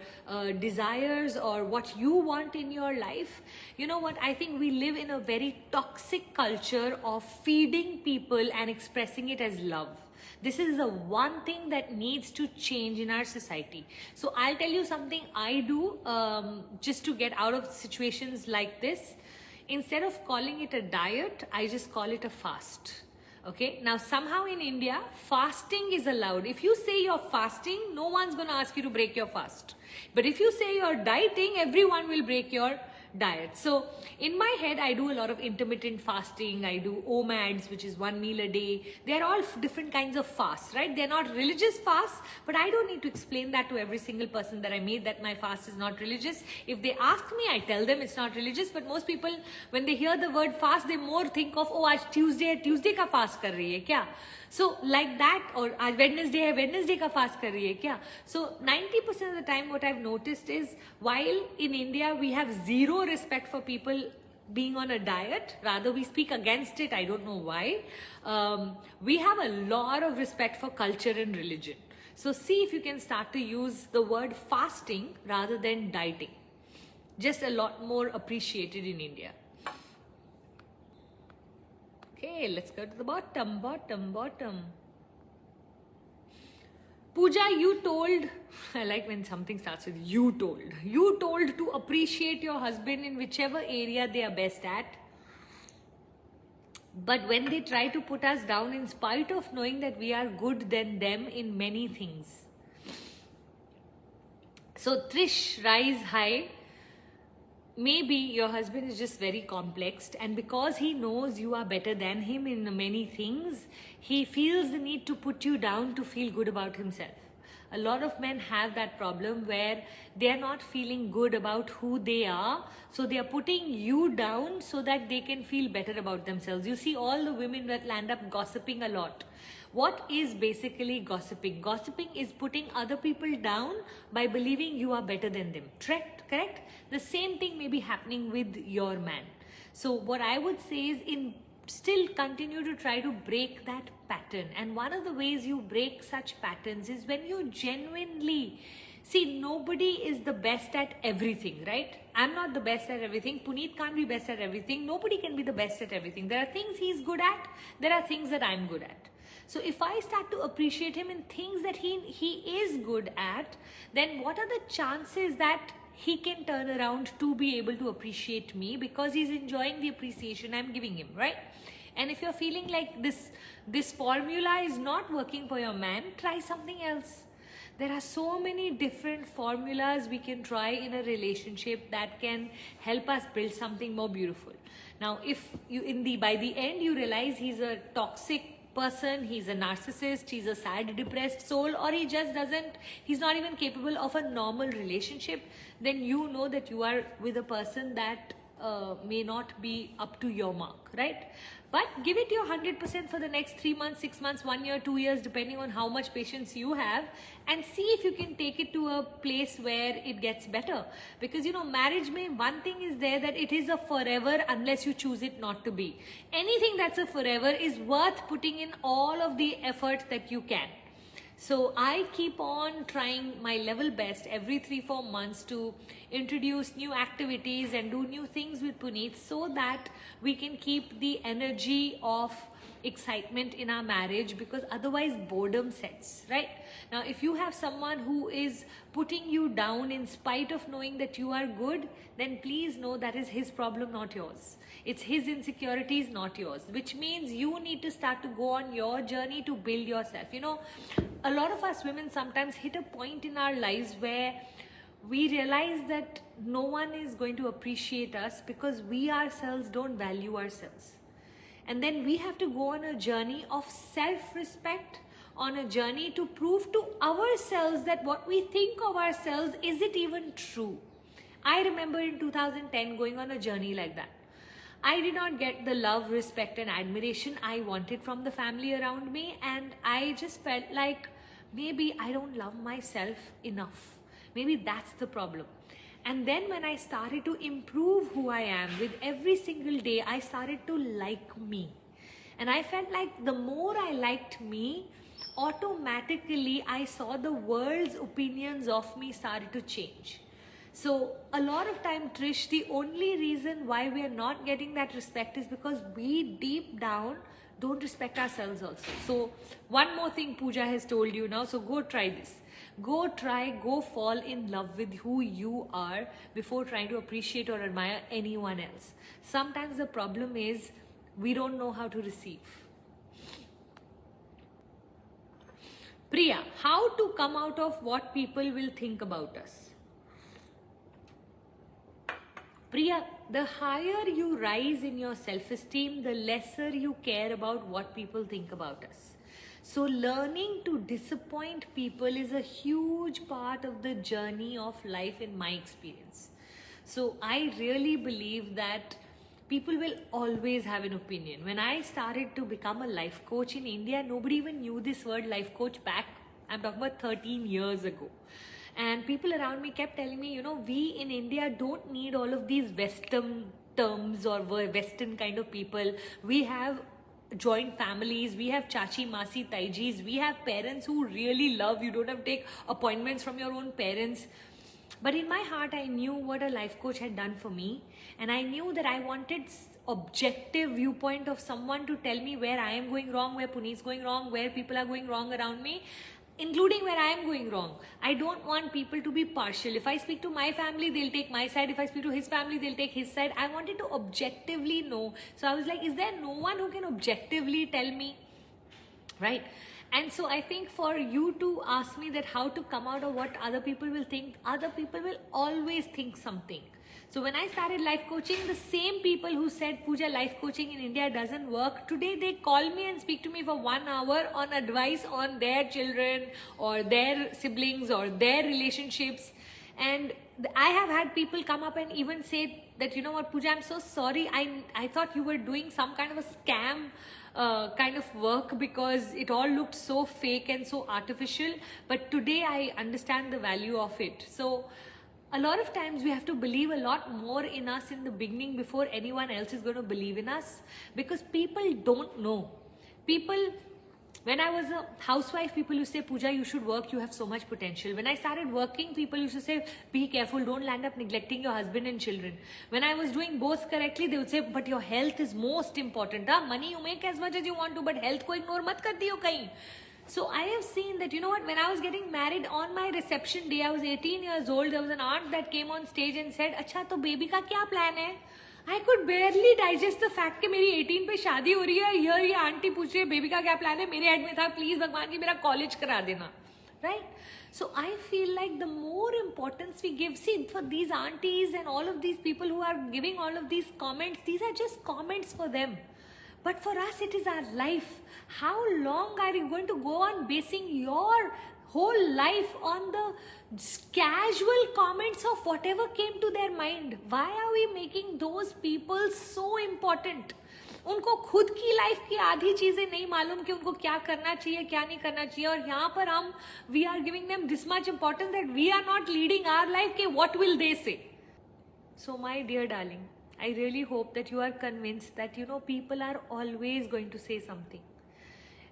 desires or what you want in your life. You know what? I think we live in a very toxic culture of feeding people and expressing it as love. This is the one thing that needs to change in our society. So I'll tell you something I do just to get out of situations like this. Instead of calling it a diet, I just call it a fast. Okay, now somehow in India, fasting is allowed. If you say you're fasting, no one's going to ask you to break your fast. But if you say you're dieting, everyone will break your diet. So in my head, I do a lot of intermittent fasting. I do OMADs, which is 1 meal a day. They're all different kinds of fasts, right? They're not religious fasts, but I don't need to explain that to every single person that I meet, that my fast is not religious. If they ask me, I tell them it's not religious. But most people, when they hear the word fast, they more think of, oh, aaj Tuesday ka fast kar rahi hai kya? So like that, or Wednesday ka fast kar rahi hai kya? So 90% of the time what I've noticed is, while in India we have zero respect for people being on a diet, rather we speak against it, I don't know why, we have a lot of respect for culture and religion. So see if you can start to use the word fasting rather than dieting. Just a lot more appreciated in India. Okay, let's go to the bottom. Puja, you told, I like when something starts with you told to appreciate your husband in whichever area they are best at. But when they try to put us down, in spite of knowing that we are good than them in many things. So Trish, rise high. Maybe your husband is just very complex, and because he knows you are better than him in many things, he feels the need to put you down to feel good about himself. A lot of men have that problem where they are not feeling good about who they are, so they are putting you down so that they can feel better about themselves. You see all the women that land up gossiping a lot. What is basically gossiping? Gossiping is putting other people down by believing you are better than them. Correct? The same thing may be happening with your man. So what I would say is, still continue to try to break that pattern. And one of the ways you break such patterns is when you genuinely see, nobody is the best at everything, right? I'm not the best at everything. Puneet can't be best at everything. Nobody can be the best at everything. There are things he's good at. There are things that I'm good at. So if I start to appreciate him in things that he is good at, then what are the chances that he can turn around to be able to appreciate me because he's enjoying the appreciation I'm giving him, right? And if you're feeling like this formula is not working for your man, try something else. There are so many different formulas we can try in a relationship that can help us build something more beautiful. Now, if you by the end you realize he's a toxic person, he's a narcissist, he's a sad, depressed soul, or he's not even capable of a normal relationship, then you know that you are with a person that may not be up to your mark, right? But give it your 100% for the next 3 months, 6 months, 1 year, 2 years, depending on how much patience you have, and see if you can take it to a place where it gets better. Because marriage one thing is there, that it is a forever unless you choose it not to be. Anything that's a forever is worth putting in all of the effort that you can. So I keep on trying my level best every 3-4 months to introduce new activities and do new things with Puneet, so that we can keep the energy of excitement in our marriage, because otherwise boredom sets, right? Now, if you have someone who is putting you down in spite of knowing that you are good, then please know that is his problem, not yours. It's his insecurities, not yours, which means you need to start to go on your journey to build yourself. A lot of us women sometimes hit a point in our lives where we realize that no one is going to appreciate us because we ourselves don't value ourselves. And then we have to go on a journey of self-respect, on a journey to prove to ourselves that what we think of ourselves, is it even true? I remember in 2010 going on a journey like that. I did not get the love, respect and admiration I wanted from the family around me, and I just felt like maybe I don't love myself enough. Maybe that's the problem. And then when I started to improve who I am with every single day, I started to like me. And I felt like the more I liked me, automatically I saw the world's opinions of me started to change. So a lot of time, Trish, the only reason why we are not getting that respect is because we deep down don't respect ourselves also. So one more thing Puja has told you now, so go try this. Go try, go fall in love with who you are before trying to appreciate or admire anyone else. Sometimes the problem is we don't know how to receive. Priya, how to come out of what people will think about us? Priya, the higher you rise in your self-esteem, the lesser you care about what people think about us. So learning to disappoint people is a huge part of the journey of life in my experience. So I really believe that people will always have an opinion. When I started to become a life coach in India, nobody even knew this word life coach back, I'm talking about 13 years ago. And people around me kept telling me, we in India don't need all of these Western terms or Western kind of people. We have joint families, we have chachi, masi, taijis, we have parents who really love you. Don't have to take appointments from your own parents. But in my heart, I knew what a life coach had done for me. And I knew that I wanted objective viewpoint of someone to tell me where I am going wrong, where Puneet's going wrong, where people are going wrong around me, including where I am going wrong. I don't want people to be partial. If I speak to my family, they'll take my side. If I speak to his family, they'll take his side. I wanted to objectively know. So I was like, is there no one who can objectively tell me? Right? And so I think for you to ask me that how to come out of what other people will think, other people will always think something. So when I started life coaching, the same people who said, Puja, life coaching in India doesn't work, today they call me and speak to me for 1 hour on advice on their children or their siblings or their relationships. And I have had people come up and even say that, what, Puja, I'm so sorry. I thought you were doing some kind of a scam kind of work because it all looked so fake and so artificial. But today I understand the value of it. So a lot of times we have to believe a lot more in us in the beginning before anyone else is going to believe in us, because people don't know. When I was a housewife, people used to say, Puja, you should work, you have so much potential. When I started working, people used to say, be careful, don't land up neglecting your husband and children. When I was doing both correctly, they would say, but your health is most important. Money you make as much as you want to, but health ko ignore mat kar diyo kahin. So I have seen that, when I was getting married on my reception day, I was 18 years old, there was an aunt that came on stage and said, Acha, to baby ka kya plan hai? I could barely digest the fact कि मेरी 18 पे शादी हो रही है, ये aunty पूछ रही है बेबी का क्या प्लान है, मेरे हेड में था प्लीज भगवान की मेरा कॉलेज करा देना, right? So I feel like the more importance we give, see, for these aunties and all of these people who are giving all of these comments, these are just comments for them. But for us, it is our life. How long are you going to go on basing your whole life on the casual comments of whatever came to their mind? Why are we making those people so important? उनको खुद की life की आधी चीजें नहीं मालूम कि उनको क्या करना चाहिए क्या नहीं करना चाहिए, और यहाँ पर हम we are giving them this much importance that we are not leading our life कि what will they say. So my dear darling, I really hope that you are convinced that people are always going to say something,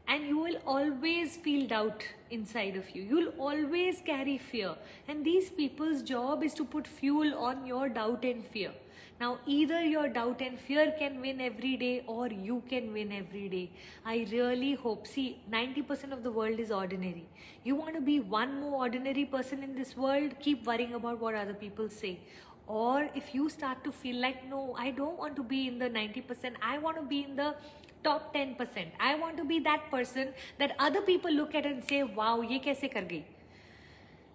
and you will always feel doubt inside of you. You'll always carry fear, and these people's job is to put fuel on your doubt and fear. Now either your doubt and fear can win every day or you can win every day. I really hope, see, 90% of the world is ordinary. You want to be one more ordinary person in this world, keep worrying about what other people say. Or if you start to feel like, no, I don't want to be in the 90%, I want to be in the top 10%. I want to be that person that other people look at and say, wow, ye kaise kar gayi?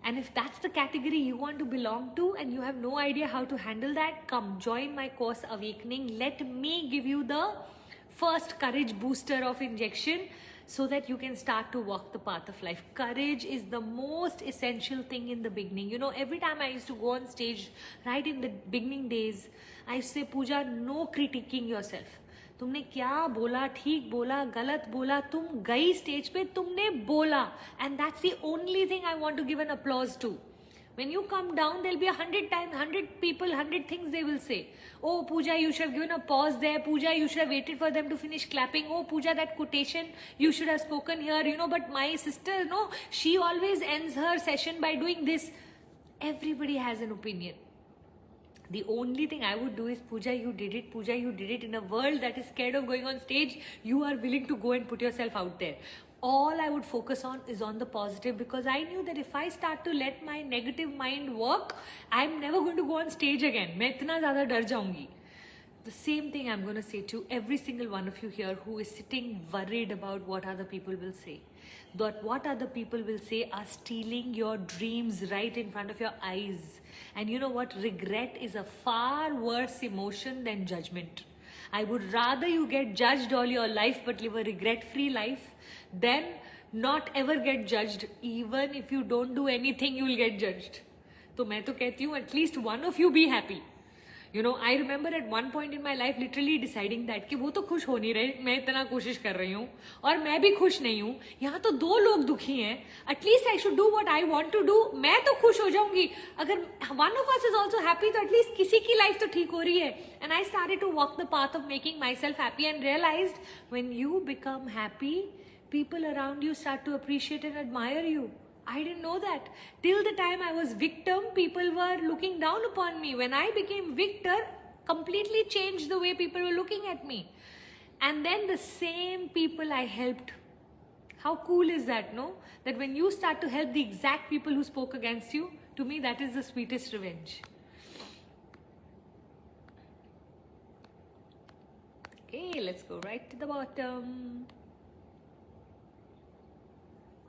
And if that's the category you want to belong to and you have no idea how to handle that, come join my course Awakening. Let me give you the first courage booster of injection so that you can start to walk the path of life. Courage is the most essential thing in the beginning. Every time I used to go on stage, right in the beginning days, I used to say, Puja, no critiquing yourself. तुमने क्या बोला, ठीक बोला, गलत बोला, तुम गई stage पे, तुमने बोला, and that's the only thing I want to give an applause to. When you come down, there'll be 100 times, 100 people, 100 things they will say. Oh, Puja, you should have given a pause there. Puja, you should have waited for them to finish clapping. Oh, Puja, that quotation, you should have spoken here. But my sister, she always ends her session by doing this. Everybody has an opinion. The only thing I would do is, Puja, you did it. Puja, you did it. In a world that is scared of going on stage, you are willing to go and put yourself out there. All I would focus on is on the positive, because I knew that if I start to let my negative mind work, I'm never going to go on stage again. मैं इतना ज़्यादा डर जाऊंगी. The same thing I'm going to say to every single one of you here who is sitting worried about what other people will say. That what other people will say are stealing your dreams right in front of your eyes. And you know what? Regret is a far worse emotion than judgment. I would rather you get judged all your life but live a regret-free life than not ever get judged. Even if you don't do anything, you will get judged. So मैं तो कहती हूँ, at least one of you be happy. You know, I remember at one point in my life literally deciding that कि वो तो खुश हो नहीं रहे, मैं इतना कोशिश कर रही हूँ और मैं भी खुश नहीं हूँ, यहाँ तो दो लोग दुखी हैं, at least I should do what I want to do, मैं तो खुश हो जाऊंगी. अगर one of us is also happy तो at least किसी की life तो ठीक हो रही है. And I started to walk the path of making myself happy and realized when you become happy, people around you start to appreciate and admire you. I didn't know that. Till the time I was victim, people were looking down upon me. When I became victor, completely changed the way people were looking at me. And then the same people I helped. How cool is that, no? That when you start to help the exact people who spoke against you, to me that is the sweetest revenge. Okay, let's go right to the bottom.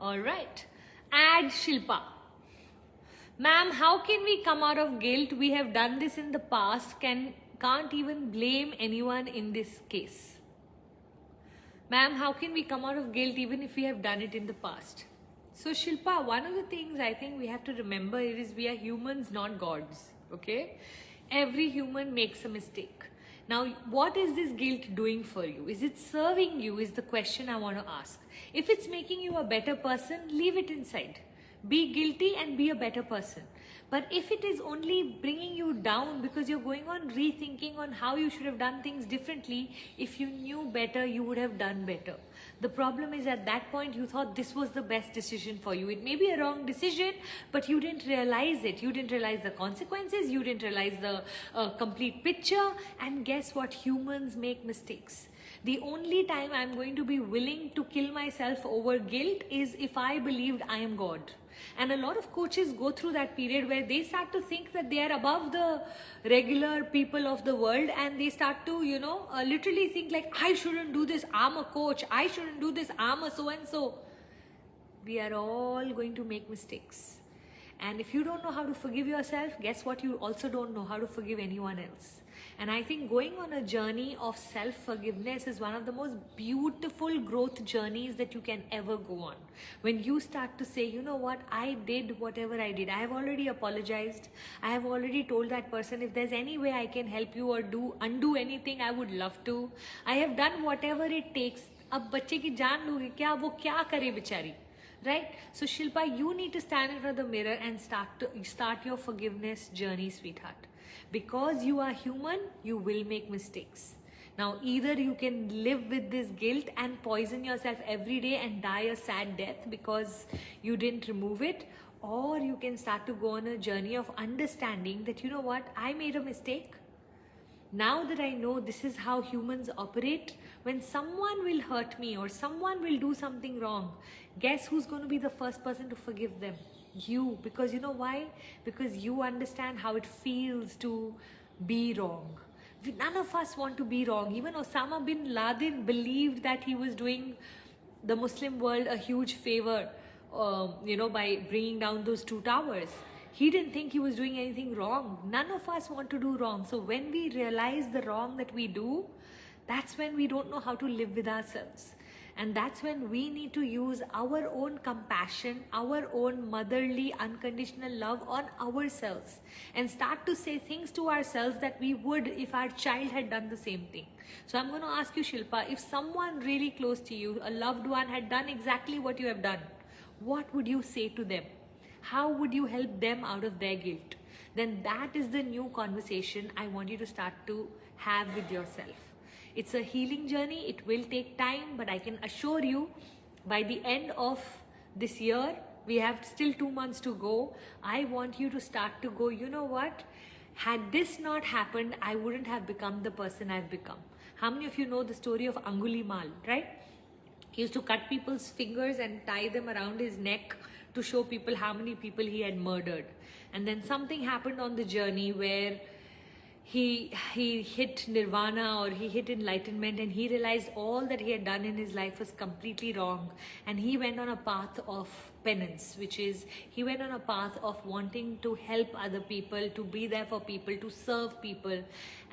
All right. Add Shilpa. Ma'am, how can we come out of guilt? We have done this in the past. Can't even blame anyone in this case. Ma'am, how can we come out of guilt even if we have done it in the past? So Shilpa, one of the things I think we have to remember is we are humans, not gods. Okay? Every human makes a mistake. Now, what is this guilt doing for you? Is it serving you is the question I want to ask. If it's making you a better person, leave it inside. Be guilty and be a better person. But if it is only bringing you down because you're going on rethinking on how you should have done things differently, if you knew better, you would have done better. The problem is at that point, you thought this was the best decision for you. It may be a wrong decision, but you didn't realize it. You didn't realize the consequences. You didn't realize the complete picture. And guess what? Humans make mistakes. The only time I'm going to be willing to kill myself over guilt is if I believed I am God. And a lot of coaches go through that period where they start to think that they are above the regular people of the world, and they start to, literally think like, I shouldn't do this, I'm a coach, I shouldn't do this, I'm a so-and-so. We are all going to make mistakes. And if you don't know how to forgive yourself, guess what? You also don't know how to forgive anyone else. And I think going on a journey of self-forgiveness is one of the most beautiful growth journeys that you can ever go on. When you start to say, you know what, I did whatever I did. I have already apologized. I have already told that person, if there's any way I can help you or undo anything, I would love to. I have done whatever it takes. अब बच्चे की जान लोगे क्या, वो क्या करे बेचारी, right? So Shilpa, you need to stand in front of the mirror and start your forgiveness journey, sweetheart. Because you are human, you will make mistakes. Now, either you can live with this guilt and poison yourself every day and die a sad death because you didn't remove it, or you can start to go on a journey of understanding that, you know what, I made a mistake. Now that I know this is how humans operate, when someone will hurt me or someone will do something wrong, guess who's going to be the first person to forgive them? You. Because you know why? Because you understand how it feels to be wrong. None of us want to be wrong. Even Osama bin Laden believed that he was doing the Muslim world a huge favor, by bringing down those 2 towers. He didn't think he was doing anything wrong. None of us want to do wrong. So when we realize the wrong that we do, that's when we don't know how to live with ourselves. And that's when we need to use our own compassion, our own motherly, unconditional love on ourselves and start to say things to ourselves that we would if our child had done the same thing. So I'm going to ask you, Shilpa, if someone really close to you, a loved one, had done exactly what you have done, what would you say to them? How would you help them out of their guilt? Then that is the new conversation I want you to start to have with yourself. It's a healing journey. It will take time, but I can assure you by the end of this year, we have still 2 months to go. I want you to start to go, you know what? Had this not happened, I wouldn't have become the person I've become. How many of you know the story of Angulimal, right? He used to cut people's fingers and tie them around his neck to show people how many people he had murdered. And then something happened on the journey where he hit nirvana, or he hit enlightenment, and he realized all that he had done in his life was completely wrong, and he went on a path of penance, which is he went on a path of wanting to help other people, to be there for people, to serve people,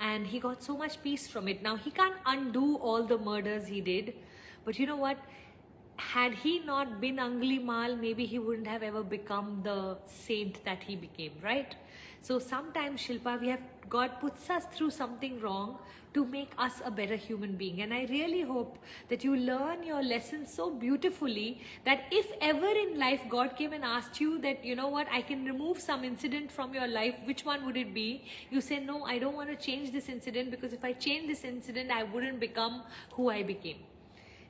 and he got so much peace from it. Now he can't undo all the murders he did, but you know what, had he not been Angulimal, maybe he wouldn't have ever become the saint that he became, right? So sometimes, Shilpa, God puts us through something wrong to make us a better human being. And I really hope that you learn your lesson so beautifully that if ever in life God came and asked you that, you know what, I can remove some incident from your life, which one would it be? You say, no, I don't want to change this incident, because if I change this incident, I wouldn't become who I became.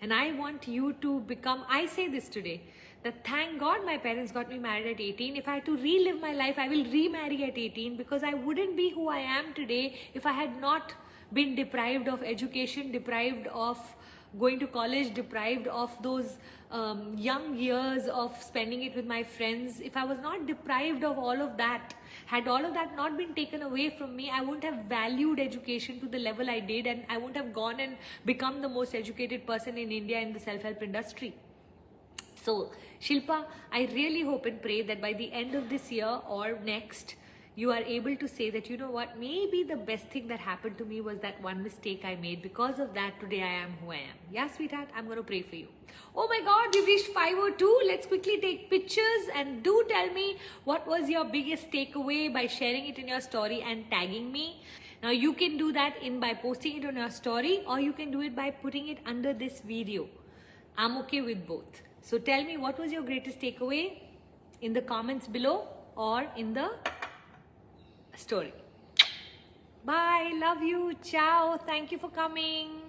And I want you to become, I say this today, that thank God my parents got me married at 18. If I had to relive my life, I will remarry at 18, because I wouldn't be who I am today if I had not been deprived of education, deprived of going to college, deprived of those young years of spending it with my friends. If I was not deprived of all of that, had all of that not been taken away from me, I wouldn't have valued education to the level I did, and I wouldn't have gone and become the most educated person in India in the self-help industry. So, Shilpa, I really hope and pray that by the end of this year or next, you are able to say that, you know what, maybe the best thing that happened to me was that one mistake I made. Because of that, today I am who I am. Yeah, sweetheart, I'm going to pray for you. Oh my God, we've reached 5:02. Let's quickly take pictures, and do tell me what was your biggest takeaway by sharing it in your story and tagging me. Now you can do that by posting it on your story, or you can do it by putting it under this video. I'm okay with both. So tell me, what was your greatest takeaway in the comments below or in the story. Bye. Love you. Ciao. Thank you for coming.